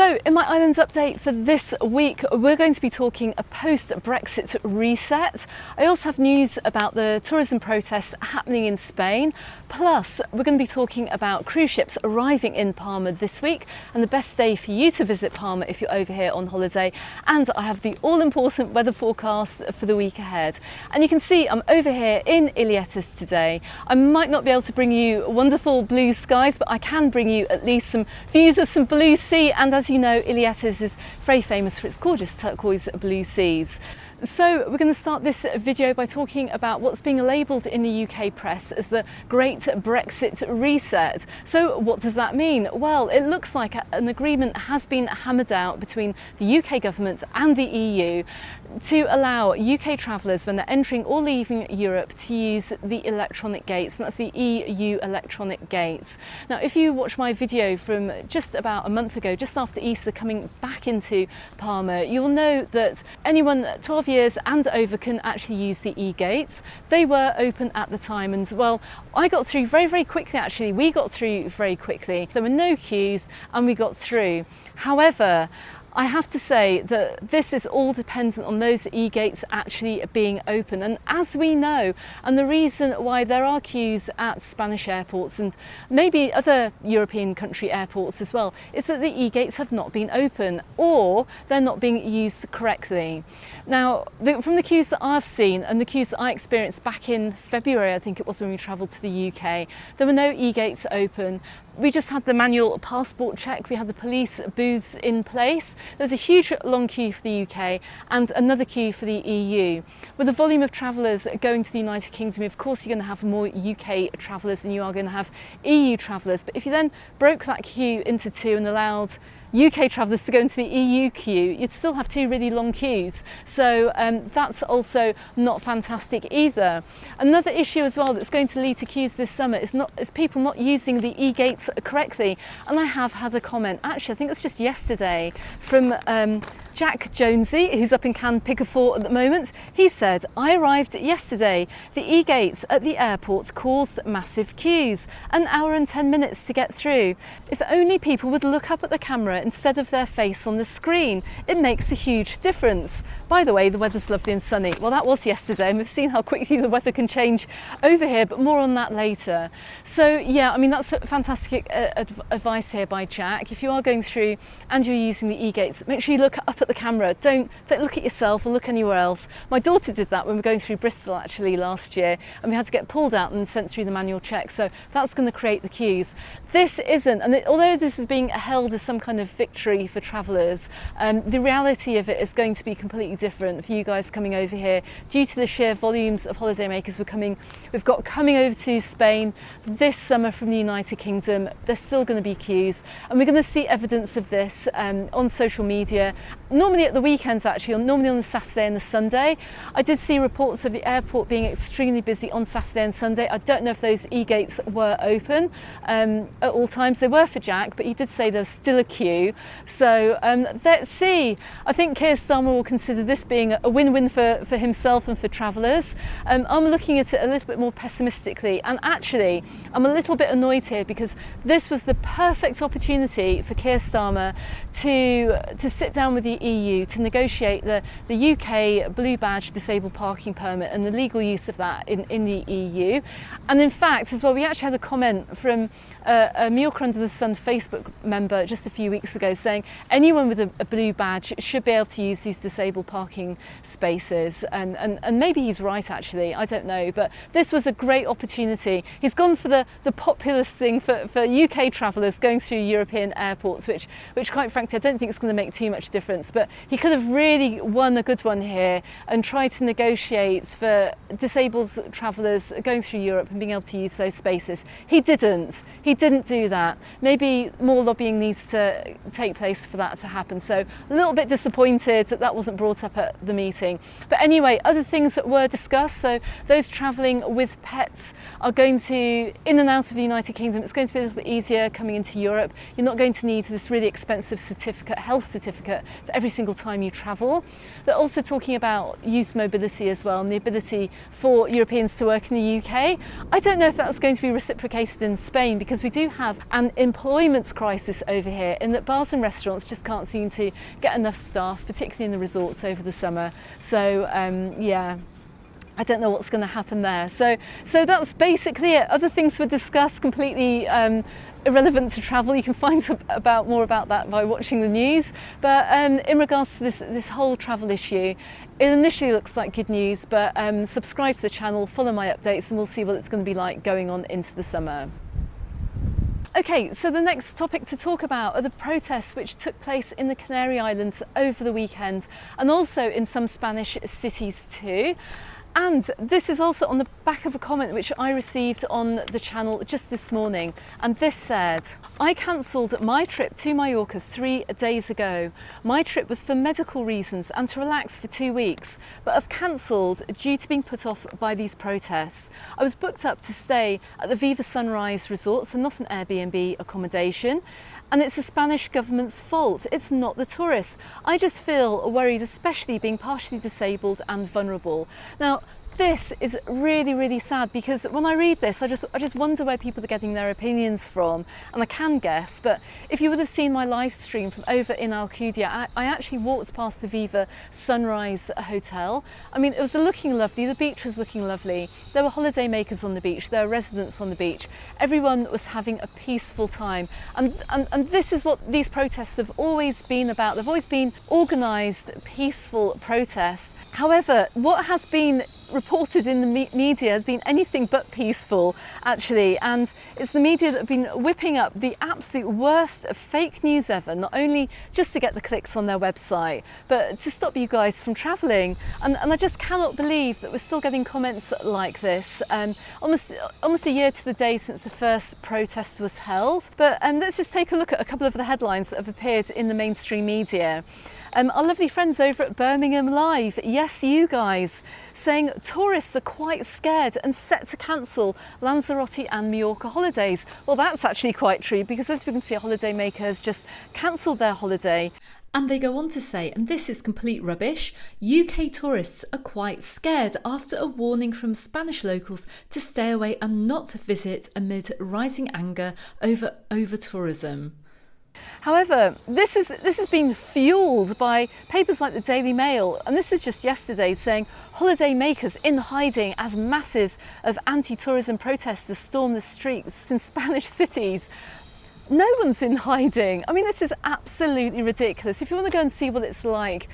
So in my Islands update for this week, we're going to be talking a post-Brexit reset. I also have news about the tourism protests happening in Spain. Plus, we're going to be talking about cruise ships arriving in Palma this week and the best day for you to visit Palma if you're over here on holiday. And I have the all-important weather forecast for the week ahead. And you can see I'm over here in Ilietes today. I might not be able to bring you wonderful blue skies, but I can bring you at least some views of some blue sea. And as you know, Ilietes is very famous for its gorgeous turquoise blue seas. So we're going to start this video by talking about what's being labelled in the UK press as the Great Brexit Reset. So what does that mean? Well, it looks like an agreement has been hammered out between the UK government and the EU to allow UK travellers, when they're entering or leaving Europe, to use the electronic gates, and that's the EU electronic gates. Now, if you watch my video from just about a month ago, just after Easter, coming back into Palma, you'll know that anyone 12 years and over can actually use the e-gates. They were open at the time, and well, I got through very, very quickly actually. We got through very quickly. There were no queues and we got through. However, I have to say that this is all dependent on those e-gates actually being open. And as we know, and the reason why there are queues at Spanish airports and maybe other European country airports as well, is that the e-gates have not been open or they're not being used correctly. Now, from the queues that I've seen and the queues that I experienced back in February, I think it was, when we travelled to the UK, there were no e-gates open. We just had the manual passport check, we had the police booths in place. There was a huge long queue for the UK and another queue for the EU. With the volume of travellers going to the United Kingdom, of course you're going to have more UK travellers than you are going to have EU travellers. But if you then broke that queue into two and allowed UK travellers to go into the EU queue, you'd still have two really long queues. So that's also not fantastic either. Another issue as well that's going to lead to queues this summer is people not using the e-gates correctly. And I have had a comment, actually I think it was just yesterday, from Jack Jonesy, who's up in Can Pickerford at the moment. He said, "I arrived yesterday. The e-gates at the airport caused massive queues, an hour and 10 minutes to get through. If only people would look up at the camera instead of their face on the screen. It makes a huge difference. By the way, the weather's lovely and sunny." Well, that was yesterday, and we've seen how quickly the weather can change over here, but more on that later. So yeah, I mean, that's fantastic advice here by Jack. If you are going through and you're using the e-gates, make sure you look up at the camera. Don't look at yourself or look anywhere else. My daughter did that when we were going through Bristol actually last year, and we had to get pulled out and sent through the manual check. So that's going to create the queues. This isn't, and although this is being held as some kind of victory for travellers, the reality of it is going to be completely different for you guys coming over here due to the sheer volumes of holidaymakers we've got coming over to Spain this summer from the United Kingdom. There's still going to be queues, and we're going to see evidence of this on social media. Normally at the weekends actually, or normally on the Saturday and the Sunday. I did see reports of the airport being extremely busy on Saturday and Sunday. I don't know if those e-gates were open at all times. They were for Jack, but he did say there was still a queue. So let's see. I think Keir Starmer will consider this being a win-win for himself and for travellers. I'm looking at it a little bit more pessimistically, and actually I'm a little bit annoyed here because this was the perfect opportunity for Keir Starmer to sit down with the EU to negotiate the UK blue badge disabled parking permit and the legal use of that in the EU. And in fact as well, we actually had a comment from a Mallorca Under the Sun Facebook member just a few weeks ago saying anyone with a blue badge should be able to use these disabled parking spaces, and maybe he's right actually, I don't know, but this was a great opportunity. He's gone for the populist thing for UK travellers going through European airports, which quite frankly I don't think it's going to make too much difference, but he could have really won a good one here and tried to negotiate for disabled travellers going through Europe and being able to use those spaces. He didn't do that. Maybe more lobbying needs to take place for that to happen. So a little bit disappointed that wasn't brought up at the meeting. But anyway, other things that were discussed. So those travelling with pets are going to, in and out of the United Kingdom, it's going to be a little bit easier coming into Europe. You're not going to need this really expensive health certificate for every single time you travel. They're also talking about youth mobility as well, and the ability for Europeans to work in the UK. I don't know if that's going to be reciprocated in Spain, because we do have an employment crisis over here in that bars and restaurants just can't seem to get enough staff, particularly in the resorts over the summer. So yeah, I don't know what's going to happen there. So that's basically it. Other things were discussed, completely irrelevant to travel. You can find more about that by watching the news. But in regards to this whole travel issue, it initially looks like good news, but subscribe to the channel, follow my updates, and we'll see what it's going to be like going on into the summer. Okay, so the next topic to talk about are the protests which took place in the Canary Islands over the weekend, and also in some Spanish cities too. And this is also on the back of a comment which I received on the channel just this morning. And this said, I cancelled my trip to Mallorca 3 days ago. My trip was for medical reasons and to relax for 2 weeks, but I've cancelled due to being put off by these protests. I was booked up to stay at the Viva Sunrise Resort, so not an Airbnb accommodation. And it's the Spanish government's fault. It's not the tourists. I just feel worried, especially being partially disabled and vulnerable. Now, this is really, really sad, because when I read this, I just wonder where people are getting their opinions from, and I can guess. But if you would have seen my live stream from over in Alcudia, I actually walked past the Viva Sunrise Hotel. I mean, it was looking lovely, the beach was looking lovely. There were holidaymakers on the beach, there were residents on the beach. Everyone was having a peaceful time. And this is what these protests have always been about. They've always been organised, peaceful protests. However, what has been reported in the media has been anything but peaceful, actually, and it's the media that have been whipping up the absolute worst fake news ever, not only just to get the clicks on their website, but to stop you guys from travelling. And I just cannot believe that we're still getting comments like this, almost a year to the day since the first protest was held. But let's just take a look at a couple of the headlines that have appeared in the mainstream media. Our lovely friends over at Birmingham Live, yes, you guys, saying tourists are quite scared and set to cancel Lanzarote and Mallorca holidays. Well, that's actually quite true, because as we can see, holidaymakers just cancelled their holiday. And they go on to say, and this is complete rubbish, UK tourists are quite scared after a warning from Spanish locals to stay away and not visit amid rising anger over over-tourism. However, this has been fuelled by papers like the Daily Mail, and this is just yesterday, saying holidaymakers in hiding as masses of anti-tourism protesters storm the streets in Spanish cities. No one's in hiding. I mean, this is absolutely ridiculous. If you want to go and see what it's like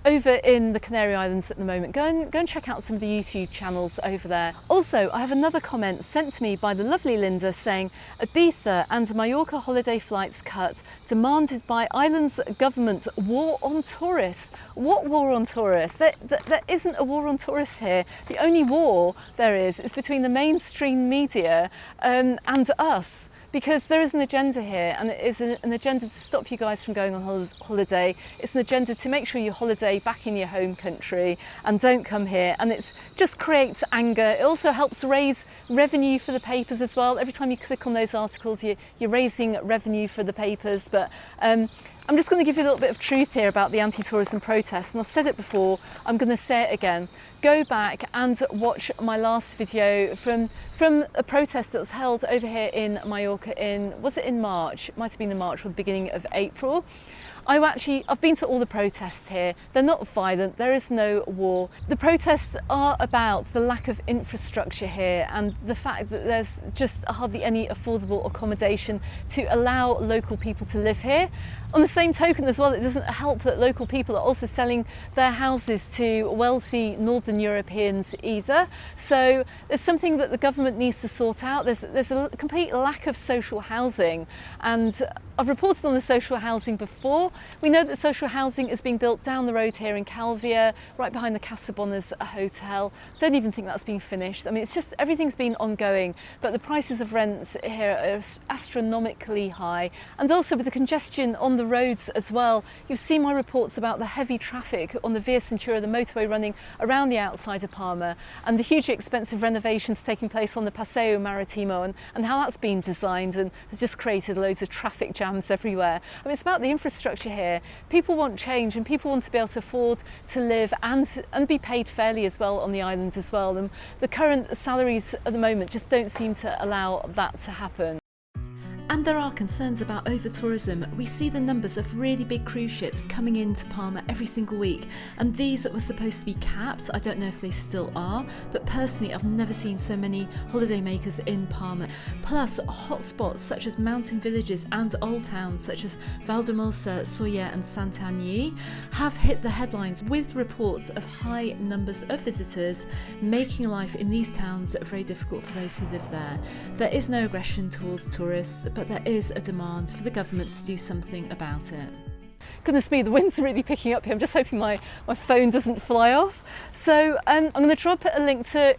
over in the Canary Islands at the moment, go and check out some of the YouTube channels over there. Also, I have another comment sent to me by the lovely Linda saying Ibiza and Mallorca holiday flights cut, demanded by islands government. War on tourists. What war on tourists? There isn't a war on tourists here. The only war there is between the mainstream media and us. Because there is an agenda here, and it is an agenda to stop you guys from going on holiday. It's an agenda to make sure you holiday back in your home country and don't come here. And it just creates anger. It also helps raise revenue for the papers as well. Every time you click on those articles, you're raising revenue for the papers. But I'm just going to give you a little bit of truth here about the anti-tourism protest, and I've said it before, I'm going to say it again. Go back and watch my last video from a protest that was held over here in Mallorca was it in March? It might have been in March or the beginning of April. I've been to all the protests here. They're not violent, there is no war. The protests are about the lack of infrastructure here and the fact that there's just hardly any affordable accommodation to allow local people to live here. On the same token as well, it doesn't help that local people are also selling their houses to wealthy Northern Europeans either. So there's something that the government needs to sort out. There's a complete lack of social housing, and I've reported on the social housing before. We know that social housing is being built down the road here in Calvia, right behind the Casabonas Hotel. Don't even think that's been finished. I mean, it's just everything's been ongoing, but the prices of rents here are astronomically high, and also with the congestion on the roads as well. You've seen my reports about the heavy traffic on the Via Cintura, the motorway running around the outside of Palma, and the hugely expensive renovations taking place on the Paseo Maritimo, and how that's been designed and has just created loads of traffic jams everywhere. I mean, it's about the infrastructure here. People want change, and people want to be able to afford to live and be paid fairly as well on the islands as well. And the current salaries at the moment just don't seem to allow that to happen. And there are concerns about over-tourism. We see the numbers of really big cruise ships coming into Palma every single week, and these were supposed to be capped. I don't know if they still are, but personally I've never seen so many holidaymakers in Palma. Plus, hotspots such as mountain villages and old towns such as Valdemosa, Soller and Santanyí have hit the headlines with reports of high numbers of visitors, making life in these towns very difficult for those who live there. There is no aggression towards tourists, but there is a demand for the government to do something about it. Goodness me, the wind's really picking up here. I'm just hoping my phone doesn't fly off. So I'm going to drop a link to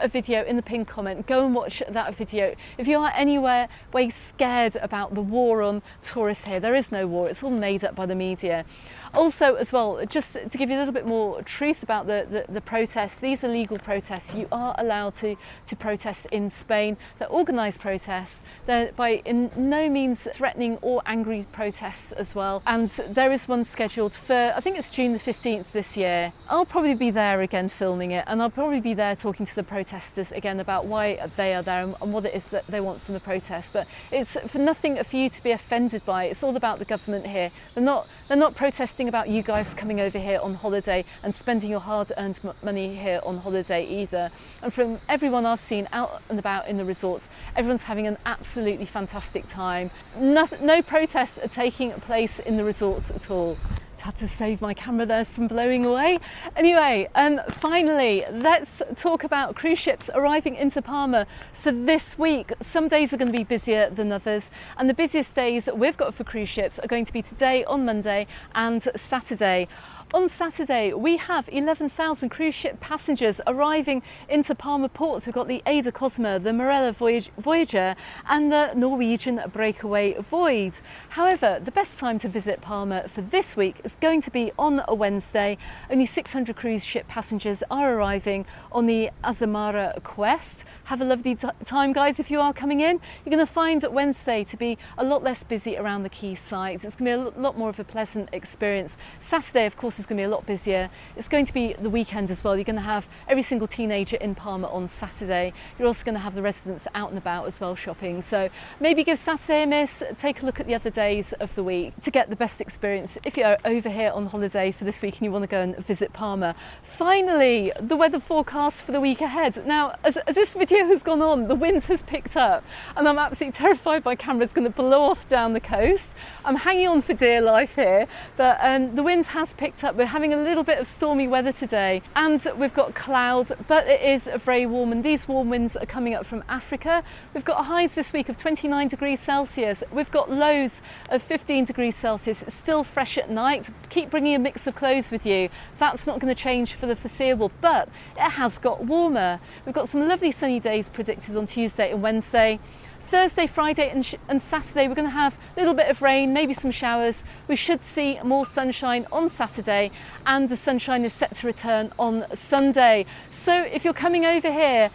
a video in the pinned comment. Go and watch that video. If you are anywhere way scared about the war on tourists here, there is no war. It's all made up by the media. Also, as well, just to give you a little bit more truth about the protests, these are legal protests. You are allowed to protest in Spain. They're organised protests. They're by in no means threatening or angry protests as well. And there is one scheduled for, I think it's June the 15th this year. I'll probably be there again filming it, and I'll probably be there talking to the protesters again about why they are there and what it is that they want from the protest. But it's for nothing for you to be offended by. It's all about the government here. They're not protesting about you guys coming over here on holiday and spending your hard-earned money here on holiday either. And from everyone I've seen out and about in the resorts, everyone's having an absolutely fantastic time. No protests are taking place in the resorts at all. Just had to save my camera there from blowing away. Anyway, finally, let's talk about cruise ships arriving into Palma for this week. Some days are going to be busier than others, and the busiest days that we've got for cruise ships are going to be today, on Monday and Saturday. On Saturday, we have 11,000 cruise ship passengers arriving into Palma ports. We've got the Ada Cosma, the Marella Voyager and the Norwegian Breakaway Void. However, the best time to visit Palma for this week is going to be on a Wednesday. Only 600 cruise ship passengers are arriving on the Azamara Quest. Have a lovely time, guys, if you are coming in. You're going to find Wednesday to be a lot less busy around the key sites. It's going to be a lot more of a pleasant experience. Saturday, of course, is going to be a lot busier. It's going to be the weekend as well. You're going to have every single teenager in Palma on Saturday. You're also going to have the residents out and about as well shopping. So maybe give Saturday a miss, take a look at the other days of the week to get the best experience if you're over here on holiday for this week and you want to go and visit Palma. Finally, the weather forecast for the week ahead. Now, as this video has gone on, the wind has picked up and I'm absolutely terrified my camera's going to blow off down the coast. I'm hanging on for dear life here, but the wind has picked up. We're having a little bit of stormy weather today and we've got clouds, but it is very warm, and these warm winds are coming up from Africa. We've got highs this week of 29 degrees Celsius. We've got lows of 15 degrees Celsius. It's still fresh at night. Keep bringing a mix of clothes with you. That's not going to change for the foreseeable, but it has got warmer. We've got some lovely sunny days predicted on Tuesday and Wednesday. Thursday, Friday and Saturday we're going to have a little bit of rain, maybe some showers. We should see more sunshine on Saturday, and the sunshine is set to return on Sunday. So if you're coming over here,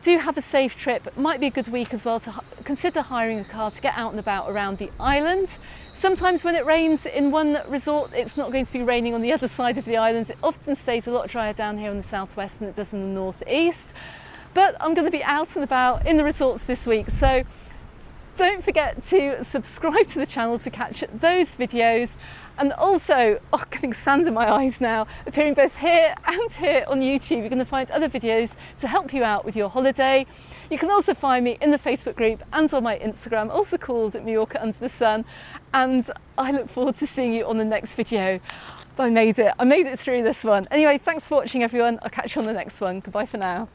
do have a safe trip. It might be a good week as well to consider hiring a car to get out and about around the island. Sometimes when it rains in one resort, it's not going to be raining on the other side of the island. It often stays a lot drier down here in the southwest than it does in the northeast. But I'm going to be out and about in the resorts this week, so don't forget to subscribe to the channel to catch those videos. And also, I'm getting sand in my eyes now, appearing both here and here on YouTube. You're going to find other videos to help you out with your holiday. You can also find me in the Facebook group and on my Instagram, also called Mallorca Under the Sun. And I look forward to seeing you on the next video. But I made it through this one. Anyway, thanks for watching everyone. I'll catch you on the next one. Goodbye for now.